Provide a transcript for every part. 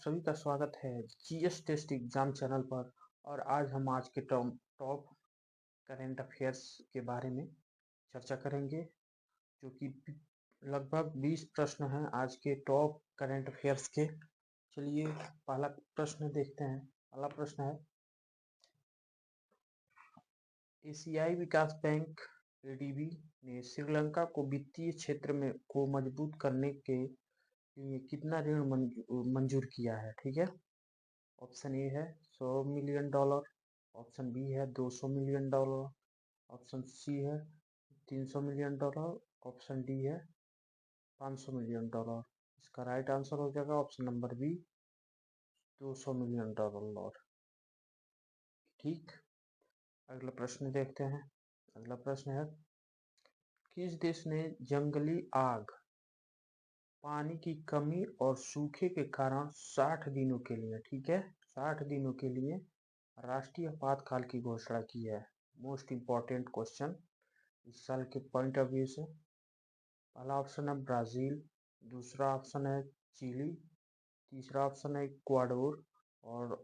सभी का स्वागत है जीएस टेस्ट एग्जाम चैनल पर। और आज हम आज के टॉप करेंट अफेयर्स के बारे में चर्चा करेंगे, जो कि लगभग 20 प्रश्न हैं आज के टॉप करेंट अफेयर्स के। चलिए पहला प्रश्न देखते हैं। पहला प्रश्न है, एशियाई विकास बैंक एडीबी ने श्रीलंका को वित्तीय क्षेत्र में को मजबूत करने के लिए कितना ऋण मंजूर किया है। ठीक है, ऑप्शन ए है $100 मिलियन, ऑप्शन बी है $200 मिलियन, ऑप्शन सी है $300 मिलियन, ऑप्शन डी है $500 मिलियन। इसका राइट आंसर हो जाएगा ऑप्शन नंबर बी, $200 मिलियन। ठीक, अगला प्रश्न देखते हैं। अगला प्रश्न है, किस देश ने जंगली आग, पानी की कमी और सूखे के कारण 60 दिनों के लिए, ठीक है, 60 दिनों के लिए राष्ट्रीय आपातकाल की घोषणा की है। मोस्ट इंपॉर्टेंट क्वेश्चन इस साल के पॉइंट ऑफ व्यू से। पहला ऑप्शन है ब्राजील, दूसरा ऑप्शन है चिली, तीसरा ऑप्शन है इक्वाडोर और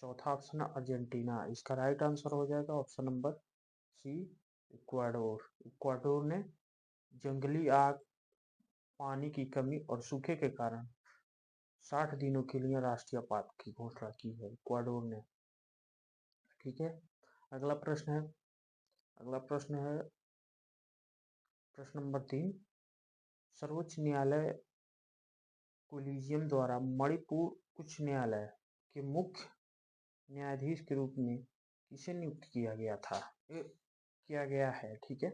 चौथा ऑप्शन है अर्जेंटीना। इसका राइट आंसर हो जाएगा option number C, Ecuador. Ecuador ने जंगली आग, पानी की कमी और सूखे के कारण 60 दिनों के लिए राष्ट्रीय आपात की घोषणा की है, इक्वाडोर ने। ठीक है, अगला प्रश्न है। अगला प्रश्न है प्रश्न नंबर 3, सर्वोच्च न्यायालय कोलिजियम द्वारा मणिपुर उच्च न्यायालय के मुख्य न्यायाधीश के रूप में किसे नियुक्त किया गया था, किया गया है। ठीक है,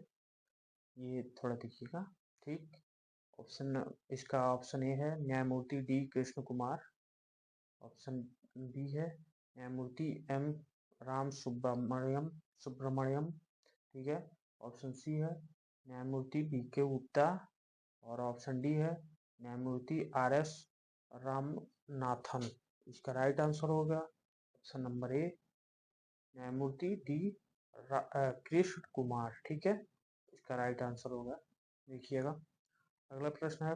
ये थोड़ा देखिएगा। ठीक, ऑप्शन इसका ऑप्शन ए है न्यायमूर्ति D Krishna Kumar, option B है न्यायमूर्ति एम राम सुब्रमण्यम, ठीक है, ऑप्शन सी है न्यायमूर्ति बी के गुप्ता और ऑप्शन डी है न्यायमूर्ति आर एस रामनाथन। इसका राइट आंसर होगा ऑप्शन नंबर ए, न्यायमूर्ति डी कृष्ण कुमार। ठीक है, इसका राइट आंसर होगा। देखिएगा, अगला प्रश्न है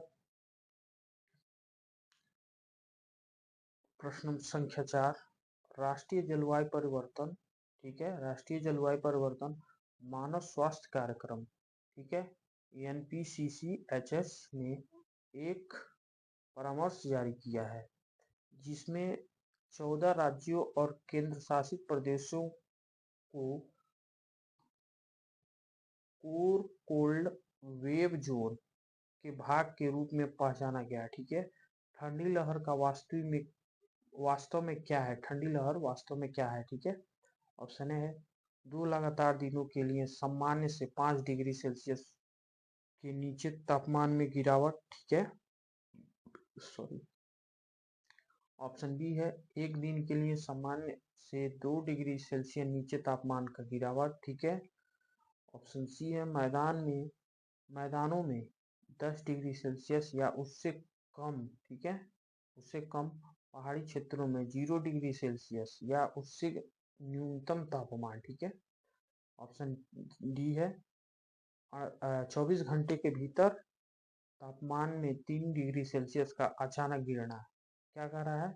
प्रश्न संख्या 4, राष्ट्रीय जलवायु परिवर्तन, ठीक है, राष्ट्रीय जलवायु परिवर्तन मानव स्वास्थ्य कार्यक्रम, ठीक है, NPCCHS ने एक परामर्श जारी किया है जिसमें 14 राज्यों और केंद्र शासित प्रदेशों को कोर कोल्ड वेव जोन के भाग के रूप में पहचाना गया। ठीक है, ठंडी लहर का वास्तव में क्या है, ठंडी लहर वास्तव में क्या है। ठीक है, ऑप्शन ए है 2 लगातार दिनों के लिए सामान्य से 5 डिग्री सेल्सियस के नीचे तापमान में गिरावट, ठीक है, सॉरी। ऑप्शन बी है 1 दिन के लिए सामान्य से 2 डिग्री सेल्सियस नीचे तापमान का गिरावट, ठीक है। ऑप्शन सी है मैदानों में 10 डिग्री सेल्सियस या उससे कम, ठीक है, उससे कम, पहाड़ी क्षेत्रों में 0 डिग्री सेल्सियस या उससे न्यूनतम तापमान, ठीक है। ऑप्शन डी है 24 घंटे के भीतर तापमान में 3 डिग्री सेल्सियस का अचानक गिरना। क्या कह रहा है,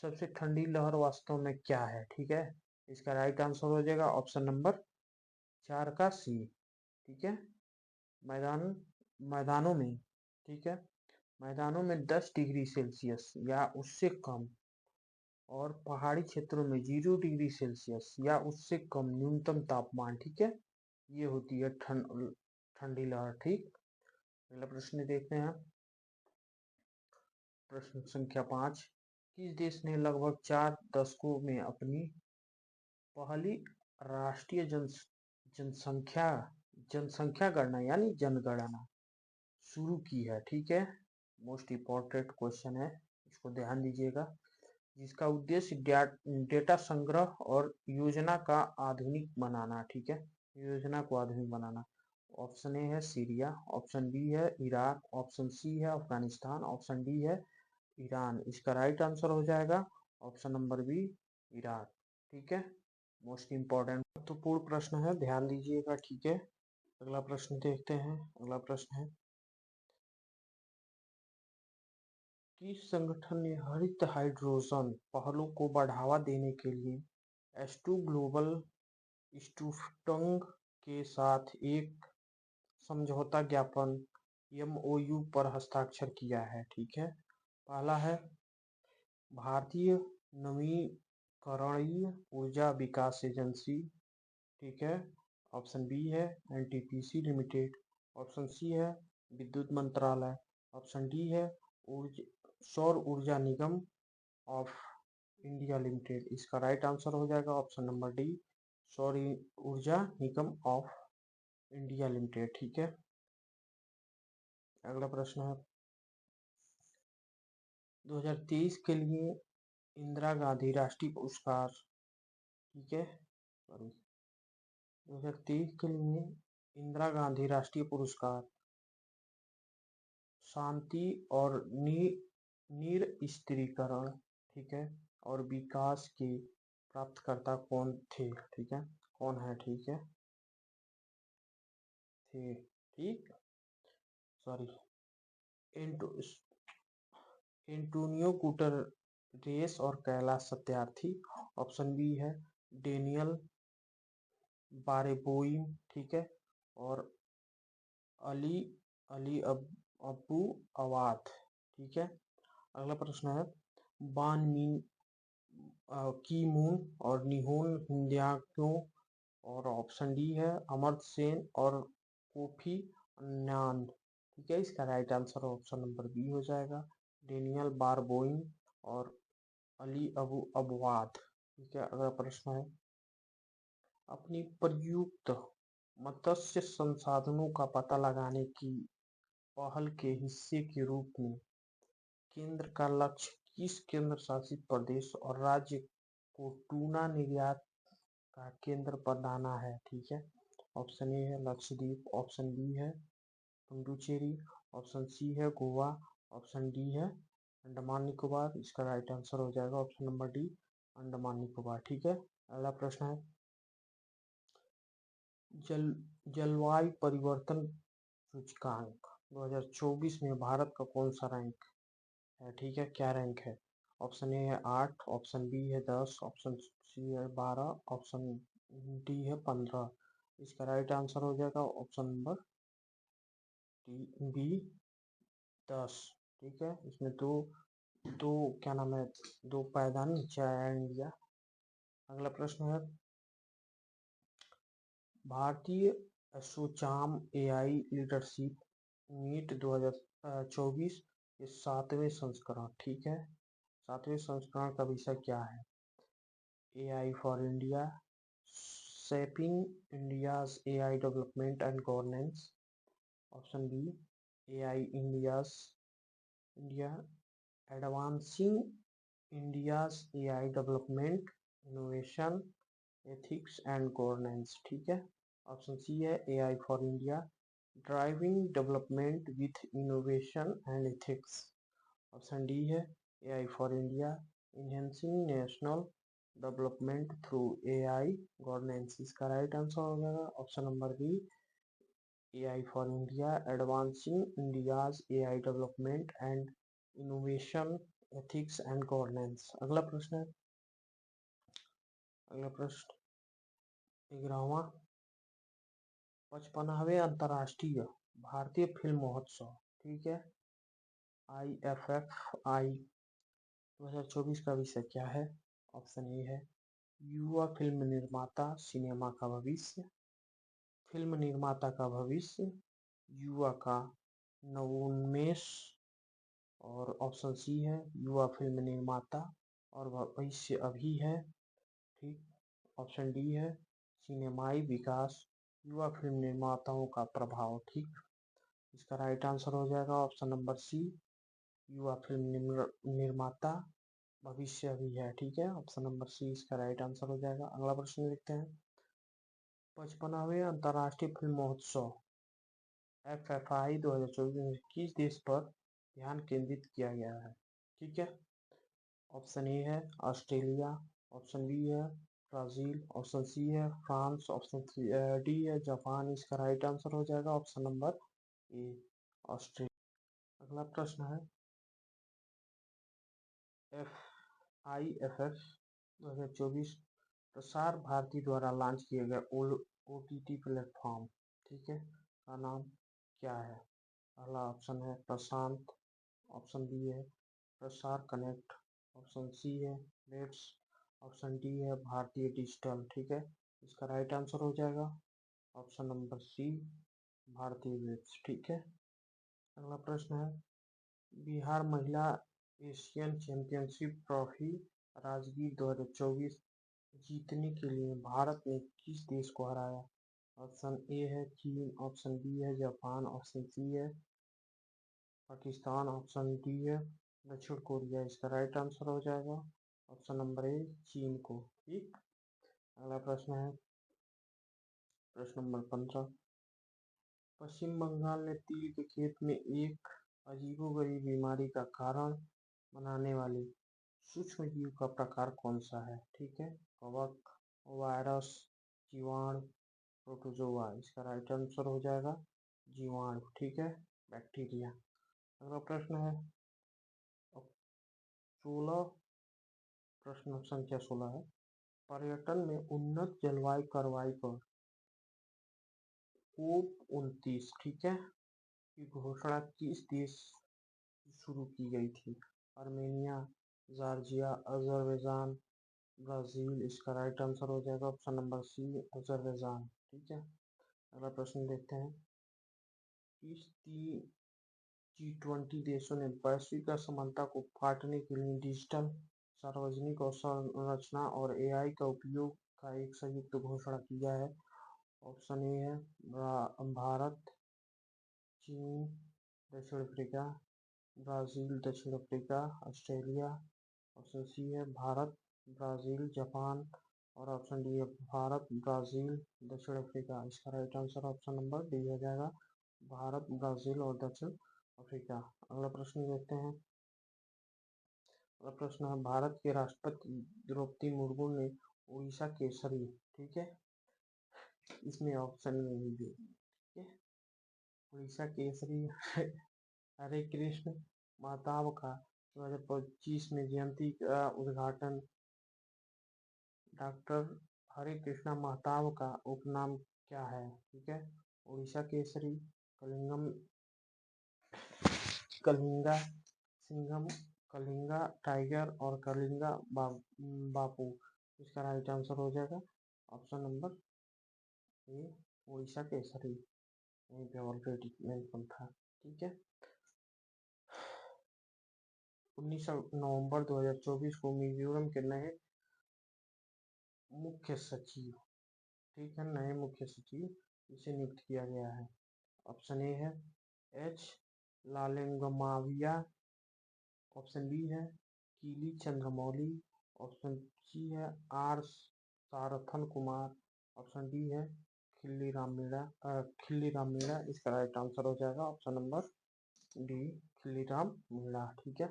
सबसे ठंडी लहर वास्तव में क्या है। ठीक है, इसका राइट आंसर हो जाएगा ऑप्शन नंबर 4 का सी, ठीक है, मैदानों में, ठीक है, मैदानों में 10 डिग्री सेल्सियस या उससे कम और पहाड़ी क्षेत्रों में 0 डिग्री सेल्सियस या उससे कम न्यूनतम तापमान, ठीक है, ये होती है ठंडी लहर। ठीक, अगला प्रश्न देखते हैं। प्रश्न संख्या 5, किस देश ने लगभग 4 दशकों में अपनी पहली राष्ट्रीय जनसंख्या गणना यानी जनगणना शुरू की है। ठीक है, मोस्ट इम्पोर्टेंट क्वेश्चन है, इसको ध्यान दीजिएगा, जिसका उद्देश्य डेटा संग्रह और योजना का आधुनिक बनाना, ठीक है, योजना को आधुनिक बनाना। ऑप्शन ए है सीरिया, ऑप्शन बी है इराक, ऑप्शन सी है अफगानिस्तान, ऑप्शन डी है ईरान। इसका राइट आंसर हो जाएगा ऑप्शन नंबर बी, इराक। ठीक है, मोस्ट इम्पोर्टेंट महत्वपूर्ण प्रश्न है, ध्यान दीजिएगा। ठीक है, अगला प्रश्न देखते हैं। अगला प्रश्न है, किस संगठन ने हरित हाइड्रोजन पहलों को बढ़ावा देने के लिए H2 ग्लोबल स्टूफटंग के साथ एक समझौता ज्ञापन MOU पर हस्ताक्षर किया है? ठीक है, पहला है भारतीय नवीकरणीय ऊर्जा विकास एजेंसी, ठीक है। ऑप्शन बी है NTPC लिमिटेड। ऑप्शन सी है विद्युत मंत्रालय। ऑप्शन डी है सौर ऊर्जा निगम ऑफ इंडिया लिमिटेड। इसका राइट आंसर हो जाएगा ऑप्शन नंबर डी, सौर ऊर्जा निगम ऑफ इंडिया लिमिटेड। ठीक है, अगला प्रश्न है 2023 के लिए इंदिरा गांधी राष्ट्रीय पुरस्कार, ठीक है, सॉरी 2023 के लिए इंदिरा गांधी राष्ट्रीय पुरस्कार शांति और निरस्त्रीकरण, ठीक है, और विकास के प्राप्तकर्ता कौन थे? ठीक है, कौन है? ठीक है, थे, ठीक, सॉरी, एंटोनियो गुटरेस और कैलाश सत्यार्थी। ऑप्शन बी है डेनियल बारेबोइम, ठीक है, और अली अली अबू अवाद, ठीक है। अगला प्रश्न है बान मीन की मून और निहोन हिंदाल्को, और ऑप्शन डी है अमर्त्य सेन और कोफी अन्नान, ठीक है। इसका right answer option number B हो जाएगा डेनियल बारबोइम और अली अबू अबवाद, ठीक है। अगला प्रश्न है अपनी प्रयुक्त मत्स्य संसाधनों का पता लगाने की पहल के हिस्से के रूप में केंद्र का लक्ष्य किस केंद्र शासित प्रदेश और राज्य को टूना निर्यात का केंद्र बनाना है? ठीक है, ऑप्शन ए है लक्षद्वीप। ऑप्शन बी है पुडुचेरी। ऑप्शन सी है गोवा। ऑप्शन डी है अंडमान निकोबार। इसका राइट आंसर हो जाएगा option number D, Andaman Nicobar. ठीक है, अगला प्रश्न है जलवायु परिवर्तन सूचकांक 2024 में भारत का कौन सा रैंक है? ठीक है, क्या रैंक है? ऑप्शन ए है 8, ऑप्शन बी है 10, ऑप्शन सी है 12, ऑप्शन डी है 15। इसका राइट आंसर हो जाएगा ऑप्शन नंबर बी 10, ठीक है। इसमें दो दो क्या नाम है, दो पायदान नीचे आया इंडिया। अगला प्रश्न है भारतीय एसोचाम AI लीडरशिप मीट 2024 के 7वें संस्करण, ठीक है, 7वें संस्करण का विषय क्या है? AI for India, shaping India's AI development and governance. Option B AI India advancing India's AI development innovation ethics and governance, ठीक है। ऑप्शन सी है AI for India driving development with innovation and ethics. Option D है AI for India enhancing national development through AI governance. इसका right answer हो जाएगा option number B AI for India advancing India's AI development and innovation ethics and governance. अगला प्रश्न है अगला प्रश्न 11वां 55वें अंतर्राष्ट्रीय भारतीय फिल्म महोत्सव, ठीक है, IFFI 2024 का विषय क्या है? ऑप्शन ए है युवा फिल्म निर्माता सिनेमा का भविष्य, फिल्म निर्माता का भविष्य, युवा का नवोन्मेष, और ऑप्शन सी है युवा फिल्म निर्माता और भविष्य अभी है, ठीक। ऑप्शन डी है सिनेमाई विकास, युवा फिल्म निर्माताओं का प्रभाव, ठीक। इसका राइट आंसर हो जाएगा ऑप्शन नंबर सी युवा फिल्म निर्माता भविष्य अभी है, ठीक है। ऑप्शन नंबर सी इसका राइट आंसर हो जाएगा। अगला प्रश्न देखते हैं 55वें अंतर्राष्ट्रीय फिल्म महोत्सव FFI 2024 में किस देश पर ध्यान केंद्रित किया गया है? ठीक है, ऑप्शन ए है ऑस्ट्रेलिया, ऑप्शन बी है ब्राजील, ऑप्शन सी है फ्रांस, ऑप्शन डी है जापान। इसका राइट आंसर हो जाएगा ऑप्शन नंबर ए ऑस्ट्रेलिया। अगला प्रश्न है IFF 2024 प्रसार भारती द्वारा लॉन्च किए गए OTT प्लेटफॉर्म, ठीक है, का नाम क्या है? पहला ऑप्शन है प्रशांत, ऑप्शन बी है प्रसार कनेक्ट, ऑप्शन सी है वेब्स, ऑप्शन डी है भारतीय डिजिटल। ठीक है, इसका राइट आंसर हो जाएगा ऑप्शन नंबर सी, भारतीय वेब्स। ठीक है, अगला प्रश्न है बिहार महिला एशियन चैंपियनशिप ट्रॉफी राजगीर 2024 जीतने के लिए भारत ने किस देश को हराया? ऑप्शन ए है चीन, ऑप्शन बी है जापान, ऑप्शन सी है पाकिस्तान, ऑप्शन डी है दक्षिण कोरिया। इसका राइट आंसर हो जाएगा ऑप्शन नंबर ए, चीन को। ठीक, अगला प्रश्न है प्रश्न नंबर 15। पश्चिम बंगाल ने तिल के खेत में एक अजीबोगरीब बीमारी का कारण बनाने वाले सूक्ष्म जीव का प्रकार कौन सा है? ठीक है, कवक, वायरस, जीवाणु, प्रोटोजोआ। इसका राइट आंसर हो जाएगा जीवाणु। ठीक है, बैक्टीरिया। अगला प्रश्न है 16, प्रश्न संख्या 16 है पर्यटन में उन्नत जलवायु कार्रवाई पर COP29, ठीक है, की घोषणा किस देश शुरू की गई थी? Armenia, Georgia, Azerbaijan, Brazil. इसका राइट आंसर हो जाएगा ऑप्शन नंबर सी, अजरबैजान। ठीक है, अगला प्रश्न देखते हैं किस G20 देशों ने वैश्विक असमानता को काटने के लिए डिजिटल सार्वजनिक अवसंरचना और AI का उपयोग का एक संयुक्त घोषणा किया है? ऑप्शन ए है भारत, चीन, दक्षिण अफ्रीका, ब्राजील, दक्षिण अफ्रीका, ऑस्ट्रेलिया। ऑप्शन सी है भारत, ब्राजील, जापान, और ऑप्शन डी है भारत, ब्राजील, दक्षिण अफ्रीका। इसका right answer option number D हो जाएगा, भारत, ब्राजील और दक्षिण अफ्रीका। अगला प्रश्न देखते हैं, अगला प्रश्न है भारत के राष्ट्रपति द्रौपदी मुर्मू ने उड़ीसा केसरी, ठीक है, इसमें ऑप्शन में ही दे, ठीक है, उड़ीसा केसरी हरे कृष्ण महताब का 2025 में जयंती का उद्घाटन डॉक्टर हरे कृष्णा महताब का उपनाम क्या है? ठीक है, उड़ीसा केसरी, कलिंगम, कलिंगा सिंघम, कलिंगा टाइगर और कलिंगा बापू। इसका राइट आंसर हो जाएगा option number A, Orissa Kesari, यहीं पे ऑलरेडी मेंशन था। ठीक है, 19 नवंबर 2024 को मिजोरम के नए मुख्य सचिव, ठीक है, नए मुख्य सचिव इसे नियुक्त किया गया है। ऑप्शन ए है एच लालेंगमाविया, ऑप्शन बी है कीली चंद्रमौली, ऑप्शन सी है आर सारथन कुमार, ऑप्शन डी है खिल्ली राम मीणा। इसका राइट आंसर हो जाएगा ऑप्शन नंबर डी, खिल्ली राम मीणा। ठीक है,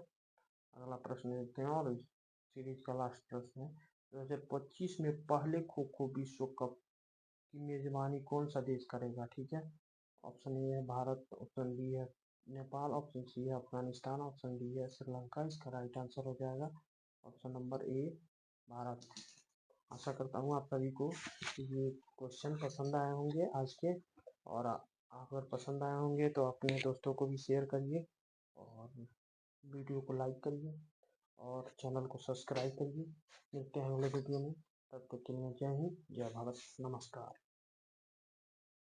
अगला प्रश्न देखते हैं और सीरीज का लास्ट प्रश्न है 2025 में पहले खो खो विश्व कप की मेजबानी कौन सा देश करेगा? ठीक है, ऑप्शन ए है भारत, ऑप्शन बी है नेपाल, ऑप्शन सी है अफगानिस्तान, ऑप्शन डी है श्रीलंका। इसका राइट आंसर हो जाएगा ऑप्शन नंबर ए, भारत। आशा करता हूँ आप सभी को ये क्वेश्चन पसंद आए होंगे आज के, और अगर पसंद आए होंगे तो अपने दोस्तों को भी शेयर करिए और वीडियो को लाइक करिए और चैनल को सब्सक्राइब करिए। मिलते हैं अगले वीडियो में, तब तक के लिए जय हिंद, जय भारत, नमस्कार।